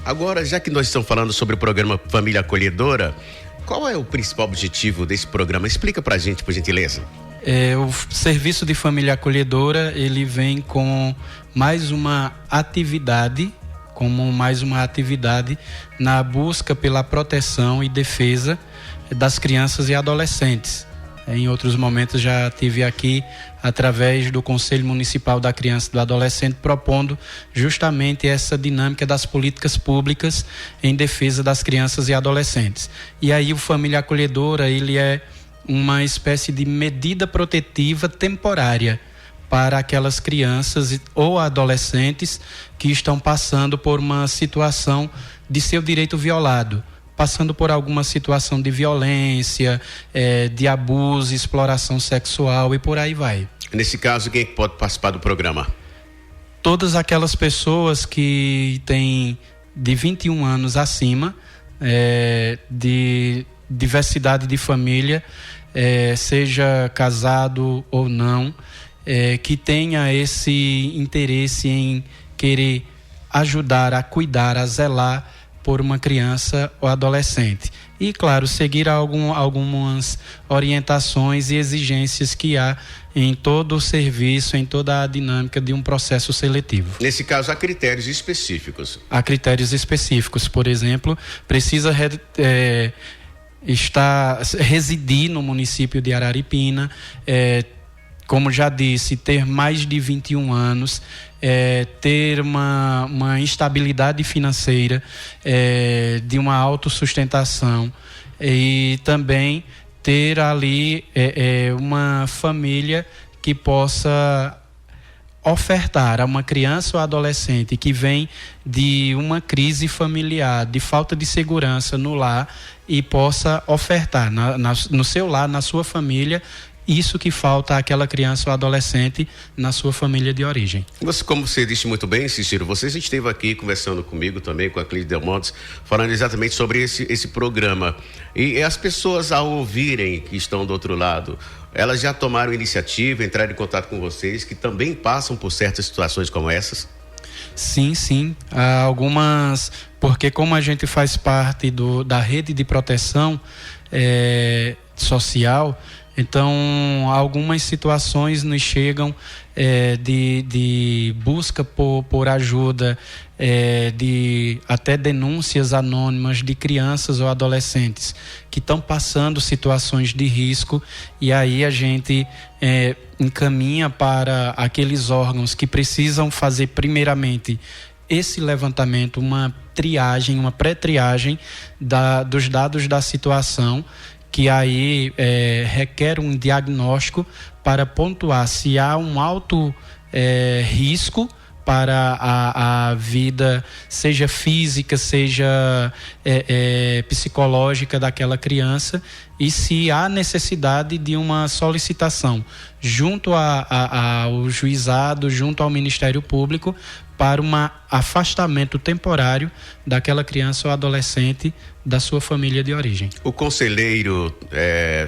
Agora, já que nós estamos falando sobre o programa Família Acolhedora, qual é o principal objetivo desse programa? Explica pra gente, por gentileza. O Serviço de Família Acolhedora, ele vem com mais uma atividade, na busca pela proteção e defesa das crianças e adolescentes. Em outros momentos já tive aqui, através do Conselho Municipal da Criança e do Adolescente, propondo justamente essa dinâmica das políticas públicas em defesa das crianças e adolescentes. E aí o Família Acolhedora, ele é uma espécie de medida protetiva temporária para aquelas crianças ou adolescentes que estão passando por uma situação de seu direito violado, passando por alguma situação de violência, de abuso, exploração sexual e por aí vai. Nesse caso, quem é que pode participar do programa? Todas aquelas pessoas que têm de 21 anos acima, de diversidade de família, seja casado ou não, que tenha esse interesse em querer ajudar a cuidar, a zelar por uma criança ou adolescente. E, claro, seguir algumas orientações e exigências que há em todo o serviço, em toda a dinâmica de um processo seletivo. Nesse caso, há critérios específicos. Há critérios específicos. Por exemplo, precisa residir no município de Araripina, como já disse, ter mais de 21 anos, ter uma estabilidade financeira, de uma autossustentação, e também ter ali uma família que possa ofertar a uma criança ou adolescente que vem de uma crise familiar, de falta de segurança no lar, e possa ofertar no seu lar, na sua família, isso que falta àquela criança ou adolescente na sua família de origem. Como você disse muito bem, Cícero, você esteve aqui conversando comigo também, com a Clídia Delmontes, falando exatamente sobre esse programa. E as pessoas, ao ouvirem que estão do outro lado, elas já tomaram iniciativa, entraram em contato com vocês, que também passam por certas situações como essas? Sim. Há algumas, porque como a gente faz parte da rede de proteção social, então algumas situações nos chegam de busca por ajuda, de até denúncias anônimas de crianças ou adolescentes que estão passando situações de risco, e aí a gente encaminha para aqueles órgãos que precisam fazer primeiramente esse levantamento, uma triagem, uma pré-triagem dos dados da situação, que aí requer um diagnóstico para pontuar se há um alto risco para a vida, seja física, seja psicológica daquela criança, e se há necessidade de uma solicitação junto ao juizado, junto ao Ministério Público, para um afastamento temporário daquela criança ou adolescente da sua família de origem. O conselheiro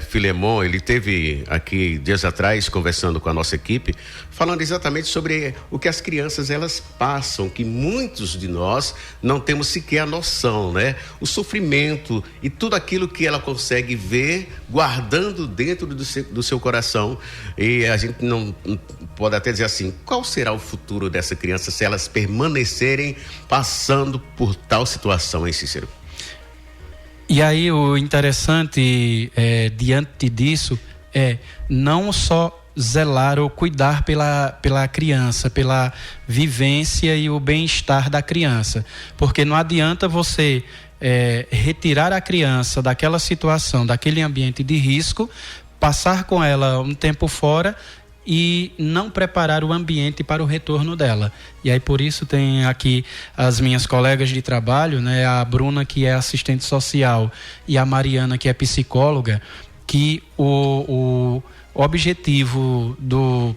Filemon, ele teve aqui dias atrás conversando com a nossa equipe, falando exatamente sobre o que as crianças elas passam, que muitos de nós não temos sequer a noção, né? O sofrimento e tudo aquilo que ela consegue ver guardando dentro do seu coração, e a gente não pode até dizer assim, qual será o futuro dessa criança se elas permanecerem passando por tal situação, hein, Cícero? E aí o interessante diante disso é não só zelar ou cuidar pela criança, pela vivência e o bem-estar da criança, porque não adianta você retirar a criança daquela situação, daquele ambiente de risco, passar com ela um tempo fora e não preparar o ambiente para o retorno dela. E aí por isso tem aqui as minhas colegas de trabalho, né, a Bruna, que é assistente social, e a Mariana, que é psicóloga, que o objetivo do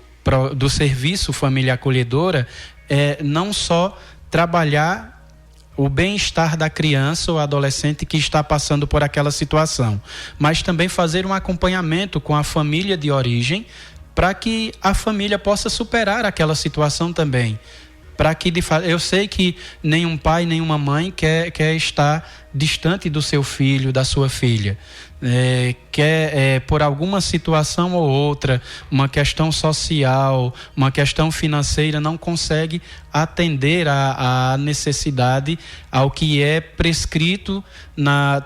Serviço Família Acolhedora é não só trabalhar o bem-estar da criança ou adolescente que está passando por aquela situação, mas também fazer um acompanhamento com a família de origem, para que a família possa superar aquela situação também, para que de fato, eu sei que nenhum pai, nenhuma mãe quer estar distante do seu filho, da sua filha. Por alguma situação ou outra, uma questão social, uma questão financeira, não consegue atender à necessidade, ao que é prescrito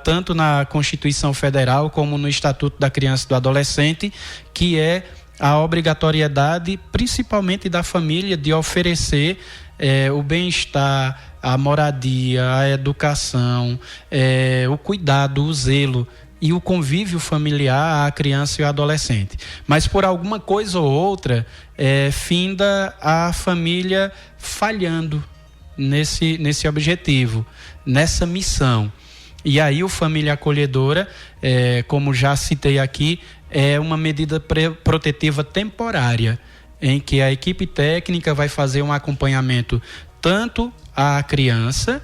tanto na Constituição Federal como no Estatuto da Criança e do Adolescente, que é a obrigatoriedade, principalmente da família, de oferecer o bem-estar, a moradia, a educação, o cuidado, o zelo e o convívio familiar à criança e ao adolescente. Mas por alguma coisa ou outra, finda a família falhando nesse objetivo, nessa missão. E aí o Família Acolhedora, como já citei aqui, é uma medida protetiva temporária, em que a equipe técnica vai fazer um acompanhamento tanto à criança,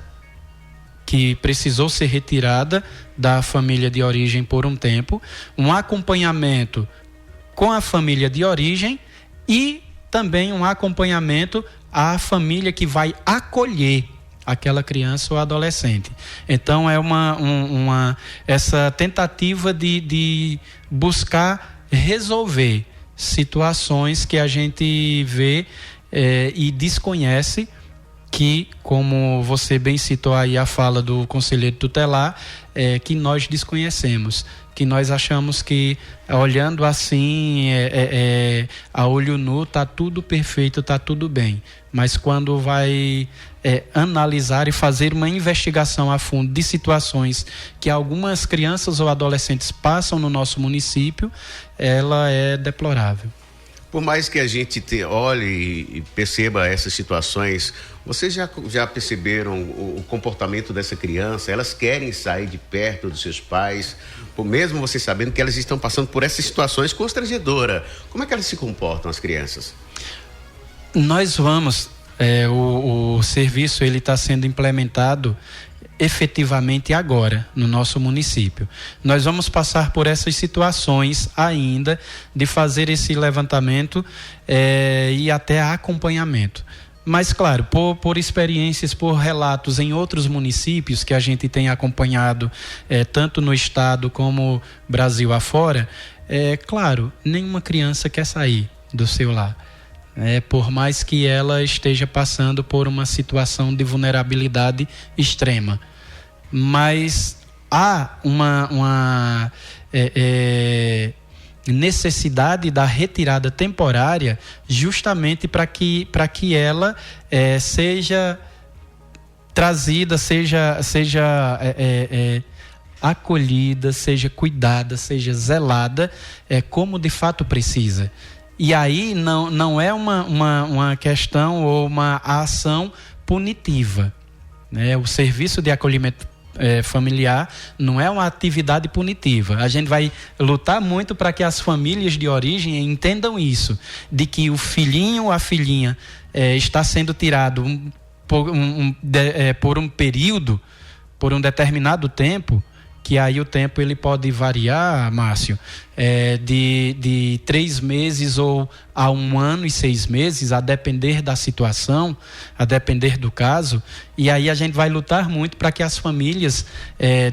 que precisou ser retirada da família de origem por um tempo, um acompanhamento com a família de origem e também um acompanhamento à família que vai acolher aquela criança ou adolescente. Então é essa tentativa de buscar resolver situações que a gente vê e desconhece, que, como você bem citou aí a fala do conselheiro tutelar, que nós desconhecemos, que nós achamos que, olhando assim, a olho nu, está tudo perfeito, está tudo bem. Mas quando vai analisar e fazer uma investigação a fundo de situações que algumas crianças ou adolescentes passam no nosso município, ela é deplorável. Por mais que a gente olhe e perceba essas situações, vocês já perceberam o comportamento dessa criança? Elas querem sair de perto dos seus pais, mesmo vocês sabendo que elas estão passando por essas situações constrangedoras. Como é que elas se comportam, as crianças? Nós vamos, o serviço ele está sendo implementado efetivamente agora no nosso município. Nós vamos passar por essas situações ainda de fazer esse levantamento e até acompanhamento. Mas, claro, por experiências, por relatos em outros municípios que a gente tem acompanhado, tanto no estado como Brasil afora, claro, nenhuma criança quer sair do seu lar. Por mais que ela esteja passando por uma situação de vulnerabilidade extrema. Mas há uma necessidade da retirada temporária justamente para que ela seja trazida, seja acolhida, seja cuidada, seja zelada, como de fato precisa. E aí não é uma questão ou uma ação punitiva, né? O serviço de acolhimento familiar não é uma atividade punitiva. A gente vai lutar muito para que as famílias de origem entendam isso, de que o filhinho ou a filhinha está sendo tirado por um período, por um determinado tempo, que aí o tempo ele pode variar, Márcio, de 3 meses ou a 1 ano e 6 meses, a depender da situação, a depender do caso. E aí a gente vai lutar muito para que as famílias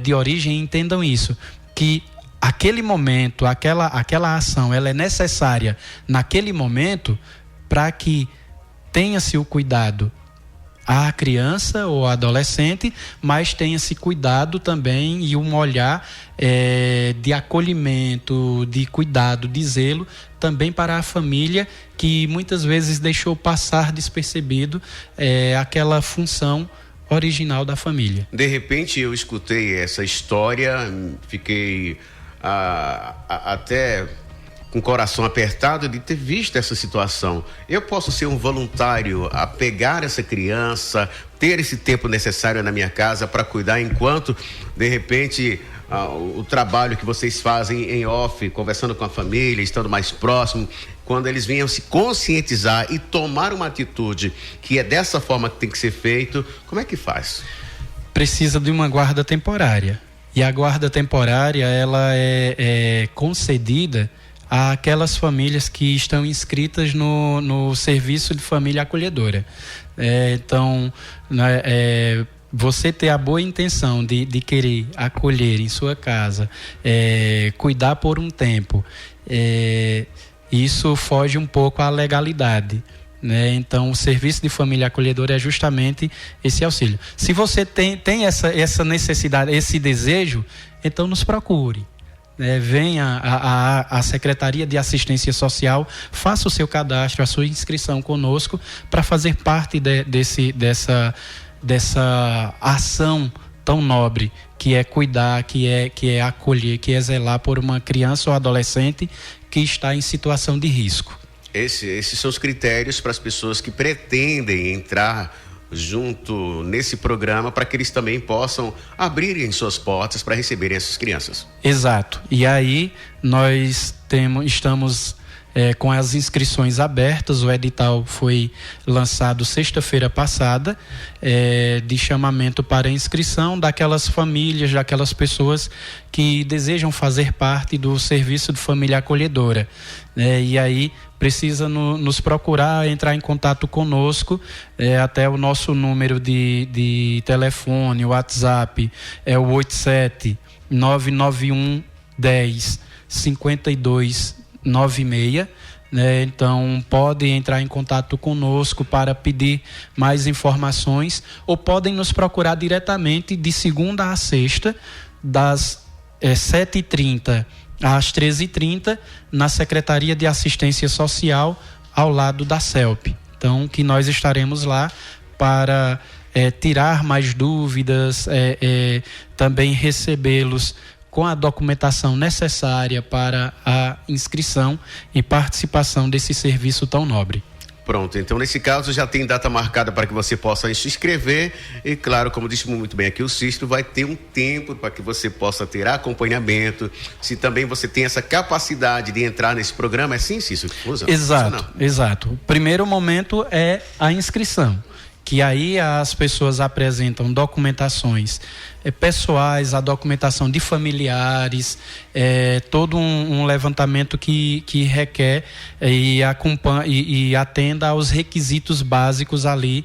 de origem entendam isso, que aquele momento, aquela ação, ela é necessária naquele momento para que tenha-se o cuidado à criança ou adolescente, mas tenha-se cuidado também e um olhar de acolhimento, de cuidado, de zelo também para a família, que muitas vezes deixou passar despercebido aquela função original da família. De repente eu escutei essa história, fiquei até com o coração apertado de ter visto essa situação. Eu posso ser um voluntário a pegar essa criança, ter esse tempo necessário na minha casa para cuidar, enquanto de repente o trabalho que vocês fazem em off, conversando com a família, estando mais próximo, quando eles venham se conscientizar e tomar uma atitude que é dessa forma que tem que ser feito, como é que faz? Precisa de uma guarda temporária, e a guarda temporária ela é concedida àquelas famílias que estão inscritas no Serviço de Família Acolhedora. Então, né, você ter a boa intenção de querer acolher em sua casa, cuidar por um tempo, isso foge um pouco à legalidade, né? Então, o serviço de família acolhedora é justamente esse auxílio. Se você tem essa necessidade, esse desejo, então nos procure. Venha à Secretaria de Assistência Social, faça o seu cadastro, a sua inscrição conosco para fazer parte dessa ação tão nobre que é cuidar, que é acolher, que é zelar por uma criança ou adolescente que está em situação de risco. Esses são os critérios para as pessoas que pretendem entrar junto nesse programa, para que eles também possam abrirem suas portas para receberem essas crianças. Exato. E aí nós estamos com as inscrições abertas. O edital foi lançado sexta-feira passada, de chamamento para inscrição daquelas famílias, daquelas pessoas que desejam fazer parte do serviço de família acolhedora. E aí precisa nos procurar, entrar em contato conosco, até o nosso número de telefone, o WhatsApp, é o 87-991 10 52 96, né? Então pode entrar em contato conosco para pedir mais informações, ou podem nos procurar diretamente de segunda a sexta, das 7h30 às 13h30, na Secretaria de Assistência Social, ao lado da CELP. Então, que nós estaremos lá para tirar mais dúvidas, também recebê-los com a documentação necessária para a inscrição e participação desse serviço tão nobre. Pronto, então nesse caso já tem data marcada para que você possa se inscrever e, claro, como disse muito bem aqui o Cícero, vai ter um tempo para que você possa ter acompanhamento. Se também você tem essa capacidade de entrar nesse programa, é sim, Cícero? Exato. O primeiro momento é a inscrição, que aí as pessoas apresentam documentações pessoais, a documentação de familiares, todo um levantamento que requer e atenda aos requisitos básicos ali.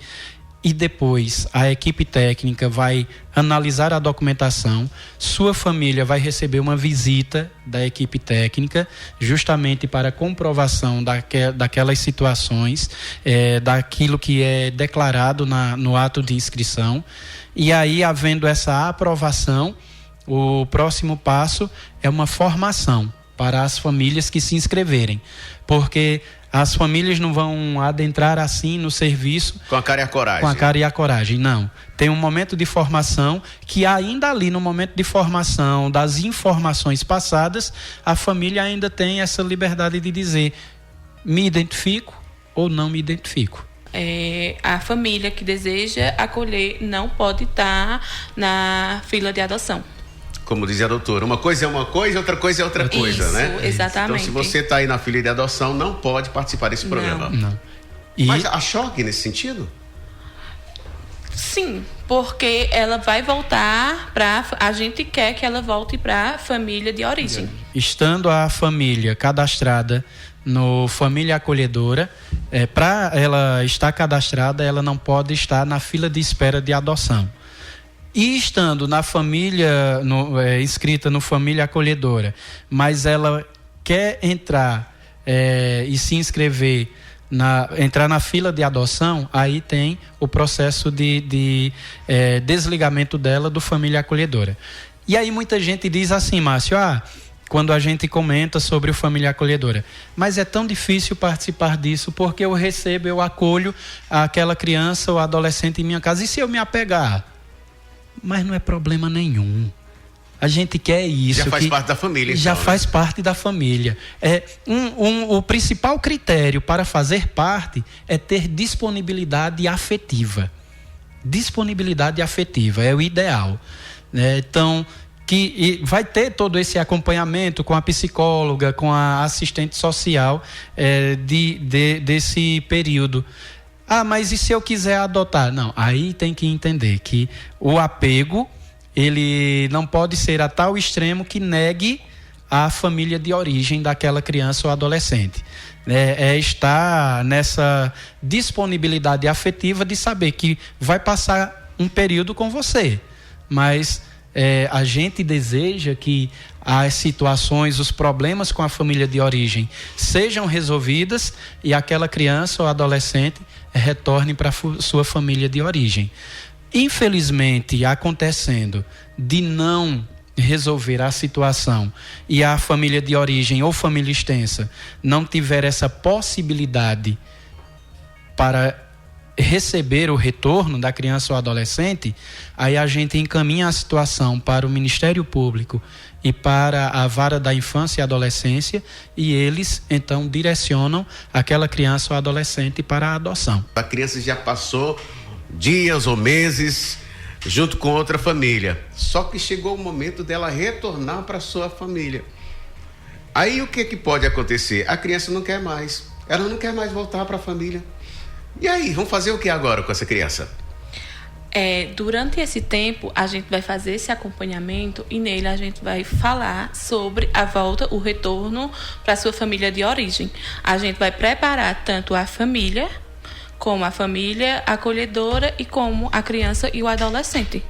E depois a equipe técnica vai analisar a documentação, sua família vai receber uma visita da equipe técnica, justamente para comprovação daquelas situações, daquilo que é declarado no ato de inscrição. E aí, havendo essa aprovação, o próximo passo é uma formação para as famílias que se inscreverem, porque as famílias não vão adentrar assim no serviço com a cara e a coragem. Com a cara e a coragem, não. Tem um momento de formação que ainda ali no momento de formação das informações passadas, a família ainda tem essa liberdade de dizer: me identifico ou não me identifico. A família que deseja acolher não pode estar na fila de adoção. Como dizia a doutora, uma coisa é uma coisa, outra coisa é outra coisa, isso, né? Exatamente. Então, se você está aí na fila de adoção, não pode participar desse programa. Não. Mas há choque nesse sentido? Sim, porque ela vai voltar a gente quer que ela volte para a família de origem. Estando a família cadastrada no Família Acolhedora, para ela estar cadastrada, ela não pode estar na fila de espera de adoção. E estando na família, inscrita no Família Acolhedora, mas ela quer entrar e se inscrever, entrar na fila de adoção, aí tem o processo de desligamento dela do Família Acolhedora. E aí muita gente diz assim, Márcio, quando a gente comenta sobre o Família Acolhedora, mas é tão difícil participar disso, porque eu acolho aquela criança ou adolescente em minha casa, e se eu me apegar? Mas não é problema nenhum. A gente quer isso. Já faz parte da família, então, já faz parte da família. O principal critério para fazer parte é ter disponibilidade afetiva. Disponibilidade afetiva é o ideal. Então, vai ter todo esse acompanhamento com a psicóloga, com a assistente social desse período. Mas e se eu quiser adotar? Não, aí tem que entender que o apego, ele não pode ser a tal extremo que negue à família de origem daquela criança ou adolescente. Estar nessa disponibilidade afetiva de saber que vai passar um período com você, mas a gente deseja que as situações, os problemas com a família de origem sejam resolvidas e aquela criança ou adolescente retorne para sua família de origem. Infelizmente, acontecendo de não resolver a situação e a família de origem ou família extensa não tiver essa possibilidade para receber o retorno da criança ou adolescente, aí a gente encaminha a situação para o Ministério Público e para a Vara da Infância e Adolescência, e eles então direcionam aquela criança ou adolescente para a adoção. A criança já passou dias ou meses junto com outra família, só que chegou o momento dela retornar para sua família. Aí o que pode acontecer? A criança não quer mais, ela não quer mais voltar para a família. E aí, vamos fazer o que agora com essa criança? Durante esse tempo, a gente vai fazer esse acompanhamento e nele a gente vai falar sobre a volta, o retorno para a sua família de origem. A gente vai preparar tanto a família, como a família acolhedora e como a criança e o adolescente.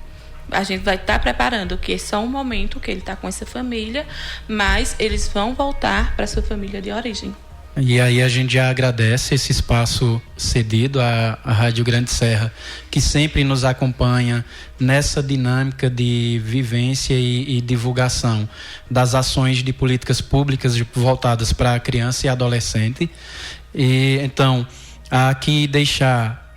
A gente vai estar preparando que é só um momento que ele está com essa família, mas eles vão voltar para a sua família de origem. E aí a gente já agradece esse espaço cedido à Rádio Grande Serra, que sempre nos acompanha nessa dinâmica de vivência e divulgação das ações de políticas públicas voltadas para a criança e adolescente. E então, aqui deixar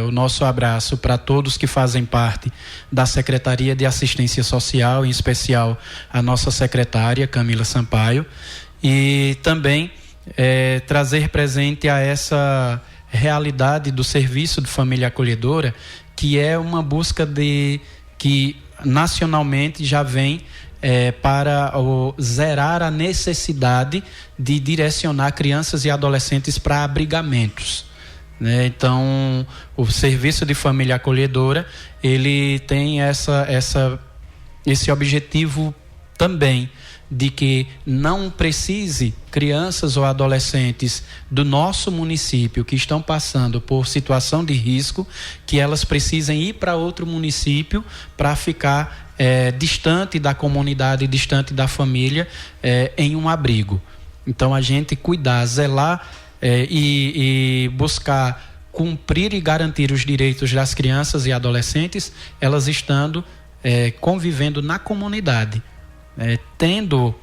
o nosso abraço para todos que fazem parte da Secretaria de Assistência Social, em especial a nossa secretária Camila Sampaio, e também trazer presente a essa realidade do serviço de família acolhedora, que é uma busca que nacionalmente já vem para zerar a necessidade de direcionar crianças e adolescentes para abrigamentos, né? Então, o serviço de família acolhedora, ele tem esse objetivo também, de que não precise crianças ou adolescentes do nosso município que estão passando por situação de risco, que elas precisem ir para outro município para ficar distante da comunidade, distante da família, em um abrigo. Então, a gente cuidar, zelar e buscar cumprir e garantir os direitos das crianças e adolescentes, elas estando convivendo na comunidade. Tendo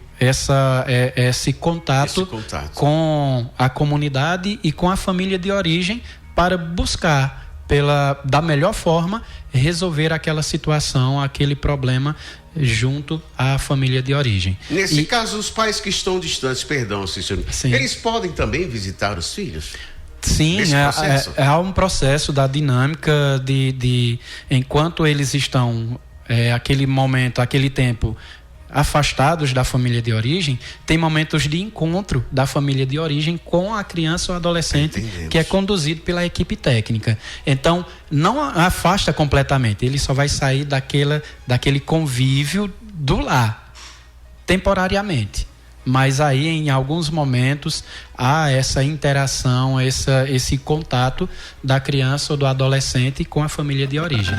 esse contato com a comunidade e com a família de origem para buscar, da melhor forma, resolver aquela situação, aquele problema junto à família de origem. Nesse caso, os pais que estão distantes, Cícero, eles podem também visitar os filhos? Sim, há um processo da dinâmica de enquanto eles estão aquele momento, aquele tempo afastados da família de origem, tem momentos de encontro da família de origem com a criança ou adolescente. Entendemos. Que é conduzido pela equipe técnica. Então, não afasta completamente, ele só vai sair daquele convívio do lar, temporariamente. Mas aí, em alguns momentos, há essa interação, esse contato da criança ou do adolescente com a família de origem.